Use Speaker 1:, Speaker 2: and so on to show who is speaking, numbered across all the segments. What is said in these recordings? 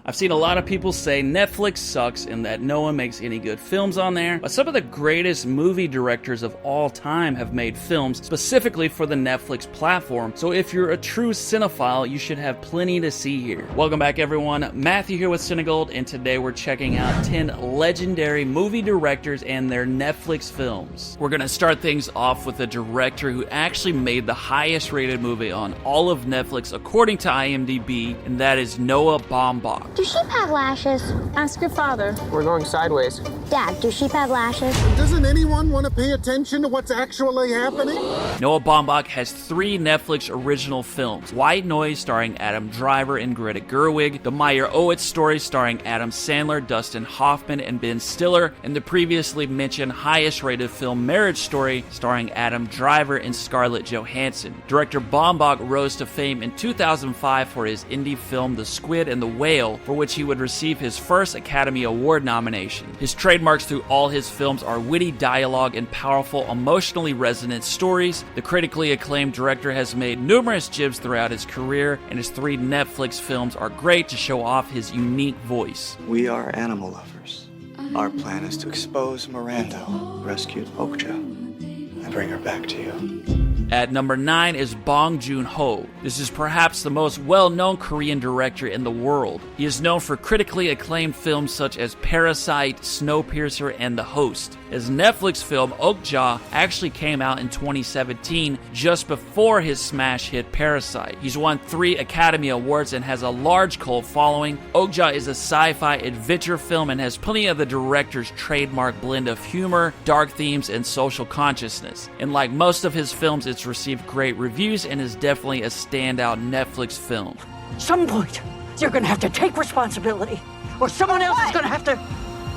Speaker 1: I've seen a lot of people say Netflix sucks and that no one makes any good films on there, but some of the greatest movie directors of all time have made films specifically for the Netflix platform, so if you're a true cinephile, you should have plenty to see here. Welcome back everyone, Matthew here with CineGold, and today we're checking out 10 legendary movie directors and their Netflix films. We're gonna start things off with a director who actually made the highest rated movie on all of Netflix according to IMDb, and that is Noah Baumbach.
Speaker 2: Do sheep have lashes?
Speaker 3: Ask your father.
Speaker 4: We're going sideways.
Speaker 2: Dad, do sheep have lashes?
Speaker 5: Doesn't anyone want to pay attention to what's actually happening?
Speaker 1: Noah Baumbach has 3 Netflix original films: White Noise starring Adam Driver and Greta Gerwig, The Meyer-Owitz Story starring Adam Sandler, Dustin Hoffman, and Ben Stiller, and the previously mentioned highest rated film Marriage Story starring Adam Driver and Scarlett Johansson. Director Baumbach rose to fame in 2005 for his indie film The Squid and the Whale, for which he would receive his first Academy Award nomination. His trademarks through all his films are witty dialogue and powerful, emotionally resonant stories. The critically acclaimed director has made numerous gems throughout his career, and his 3 Netflix films are great to show off his unique voice.
Speaker 6: We are animal lovers. Our plan is to expose Miranda, rescue Okja, and bring her back to you.
Speaker 1: At number 9 is Bong Joon Ho. This is perhaps the most well-known Korean director in the world. He is known for critically acclaimed films such as Parasite, Snowpiercer, and The Host. His Netflix film Okja actually came out in 2017, just before his smash hit Parasite. He's won 3 Academy Awards and has a large cult following. Okja is a sci-fi adventure film and has plenty of the director's trademark blend of humor, dark themes, and social consciousness. And like most of his films, it's received great reviews and is definitely a standout Netflix film.
Speaker 7: Some point, you're gonna have to take responsibility, or someone else is gonna have to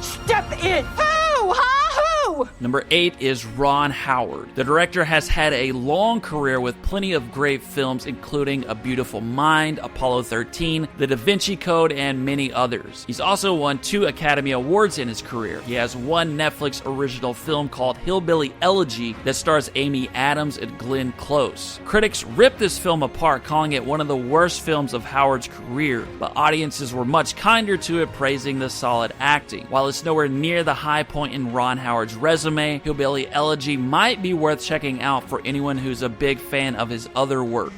Speaker 7: step in. Who? Who?
Speaker 1: Number 8 is Ron Howard. The director has had a long career with plenty of great films, including A Beautiful Mind, Apollo 13, The Da Vinci Code, and many others. He's also won 2 Academy Awards in his career. He has one Netflix original film called Hillbilly Elegy that stars Amy Adams and Glenn Close. Critics ripped this film apart, calling it one of the worst films of Howard's career, but audiences were much kinder to it, praising the solid acting. While it's nowhere near the high point in Ron Howard's resume, Hillbilly Elegy might be worth checking out for anyone who's a big fan of his other work.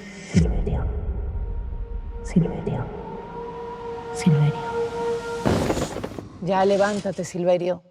Speaker 3: Ya levántate, Silverio.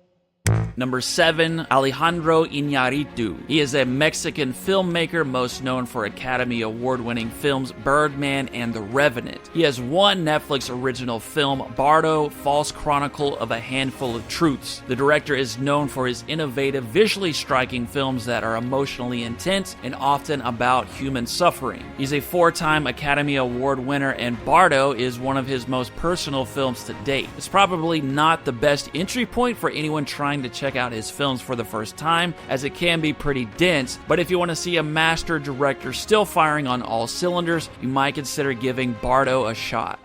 Speaker 1: Number 7, Alejandro Iñárritu. He is a Mexican filmmaker most known for Academy Award-winning films Birdman and The Revenant. He has one Netflix original film, Bardo, False Chronicle of a Handful of Truths. The director is known for his innovative, visually striking films that are emotionally intense and often about human suffering. He's a 4-time Academy Award winner, and Bardo is one of his most personal films to date. It's probably not the best entry point for anyone trying to check out his films for the first time, as it can be pretty dense, but if you want to see a master director still firing on all cylinders, you might consider giving Bardo a shot.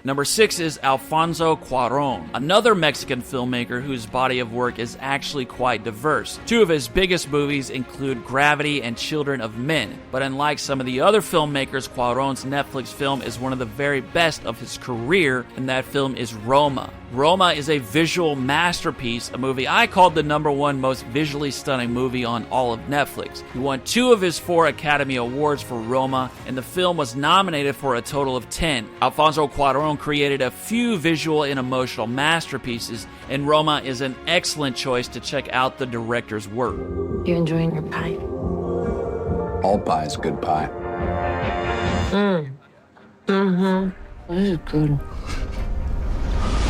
Speaker 1: Number 6 is Alfonso Cuaron, another Mexican filmmaker whose body of work is actually quite diverse. 2 of his biggest movies include Gravity and Children of Men, but unlike some of the other filmmakers, Cuaron's Netflix film is one of the very best of his career, and that film is Roma. Roma is a visual masterpiece, a movie I called the #1 most visually stunning movie on all of Netflix. He won 2 of his 4 Academy Awards for Roma, and the film was nominated for a total of 10. Alfonso Cuaron created a few visual and emotional masterpieces, and Roma is an excellent choice to check out the director's work.
Speaker 3: You enjoying your pie?
Speaker 8: All pie is good pie.
Speaker 3: This is good.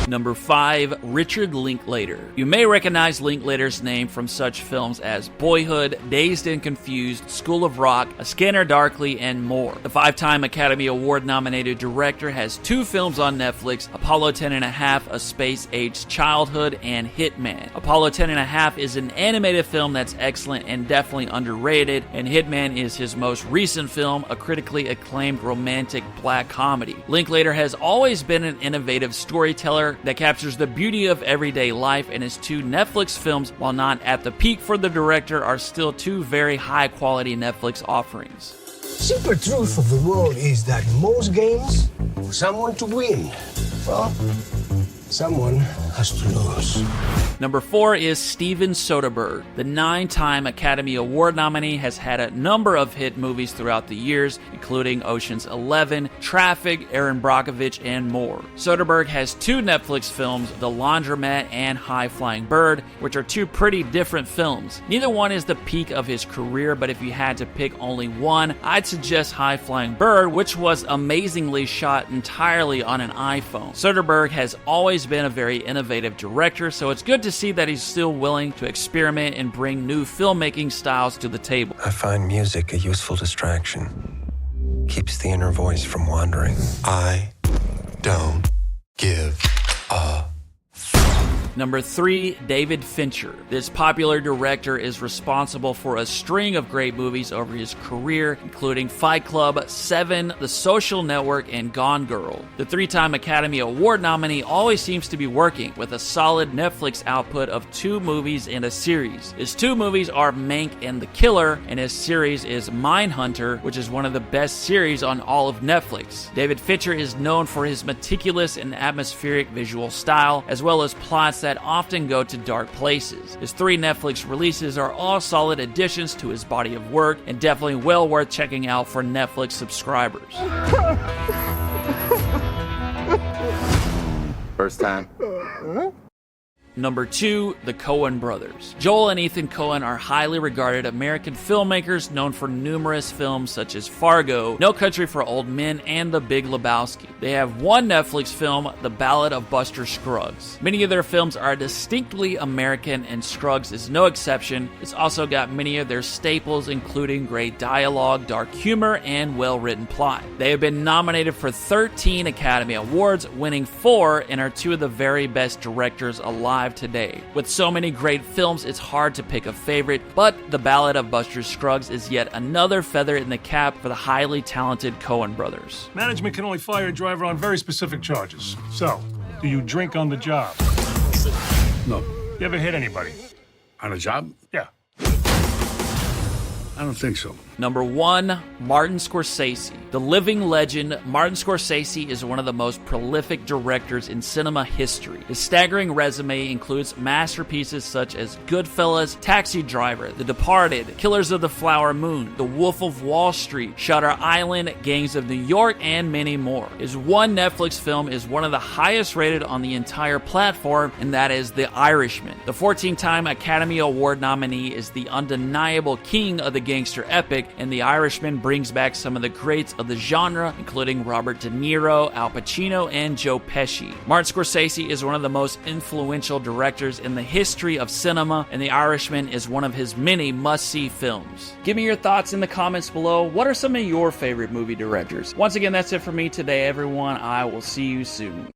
Speaker 1: Number 5, Richard Linklater. You may recognize Linklater's name from such films as Boyhood, Dazed and Confused, School of Rock, A Scanner Darkly, and more. The 5-time Academy Award-nominated director has 2 films on Netflix, Apollo 10.5, A Space-Aged Childhood, and Hitman. Apollo 10.5 is an animated film that's excellent and definitely underrated, and Hitman is his most recent film, a critically acclaimed romantic black comedy. Linklater has always been an innovative storyteller, that captures the beauty of everyday life, and his two Netflix films, while not at the peak for the director, are still two very high-quality Netflix offerings.
Speaker 4: Simple truth of the world is that most games, for someone to win, well, someone has to lose.
Speaker 1: Number 4 is Steven Soderbergh. The 9-time Academy Award nominee has had a number of hit movies throughout the years, including Ocean's 11, Traffic, Erin Brockovich, and more. Soderbergh has two Netflix films, The Laundromat and High Flying Bird, which are two pretty different films. Neither one is the peak of his career, but if you had to pick only one, I'd suggest High Flying Bird, which was amazingly shot entirely on an iPhone. Soderbergh has always been a very innovative director, so it's good to see that he's still willing to experiment and bring new filmmaking styles to the table.
Speaker 9: I find music a useful distraction. Keeps the inner voice from wandering. I don't give a
Speaker 1: Number 3, David Fincher. This popular director is responsible for a string of great movies over his career, including Fight Club, Seven, The Social Network, and Gone Girl. The 3-time Academy Award nominee always seems to be working, with a solid Netflix output of 2 movies and a series. His 2 movies are Mank and The Killer, and his series is Mindhunter, which is one of the best series on all of Netflix. David Fincher is known for his meticulous and atmospheric visual style, as well as plots that often go to dark places. His 3 Netflix releases are all solid additions to his body of work, and definitely well worth checking out for Netflix subscribers.
Speaker 8: First time.
Speaker 1: Number 2, the Coen Brothers. Joel and Ethan Coen are highly regarded American filmmakers known for numerous films such as Fargo, No Country for Old Men, and The Big Lebowski. They have one Netflix film, The Ballad of Buster Scruggs. Many of their films are distinctly American, and Scruggs is no exception. It's also got many of their staples, including great dialogue, dark humor, and well-written plot. They have been nominated for 13 Academy Awards, winning 4, and are 2 of the very best directors alive today. With so many great films, it's hard to pick a favorite, but The Ballad of Buster Scruggs is yet another feather in the cap for the highly talented Coen brothers.
Speaker 10: Management can only fire a driver on very specific charges. So, do you drink on the job?
Speaker 11: No.
Speaker 10: You ever hit anybody?
Speaker 11: On a job?
Speaker 10: Yeah.
Speaker 11: I don't think so.
Speaker 1: Number 1, Martin Scorsese. The living legend, Martin Scorsese is one of the most prolific directors in cinema history. His staggering resume includes masterpieces such as Goodfellas, Taxi Driver, The Departed, Killers of the Flower Moon, The Wolf of Wall Street, Shutter Island, Gangs of New York, and many more. His one Netflix film is one of the highest rated on the entire platform, and that is The Irishman. The 14-time Academy Award nominee is the undeniable king of the gangster epic, and The Irishman brings back some of the greats of the genre, including Robert De Niro, Al Pacino, and Joe Pesci. Martin Scorsese is one of the most influential directors in the history of cinema, and The Irishman is one of his many must-see films. Give me your thoughts in the comments below. What are some of your favorite movie directors? Once again, that's it for me today, everyone. I will see you soon.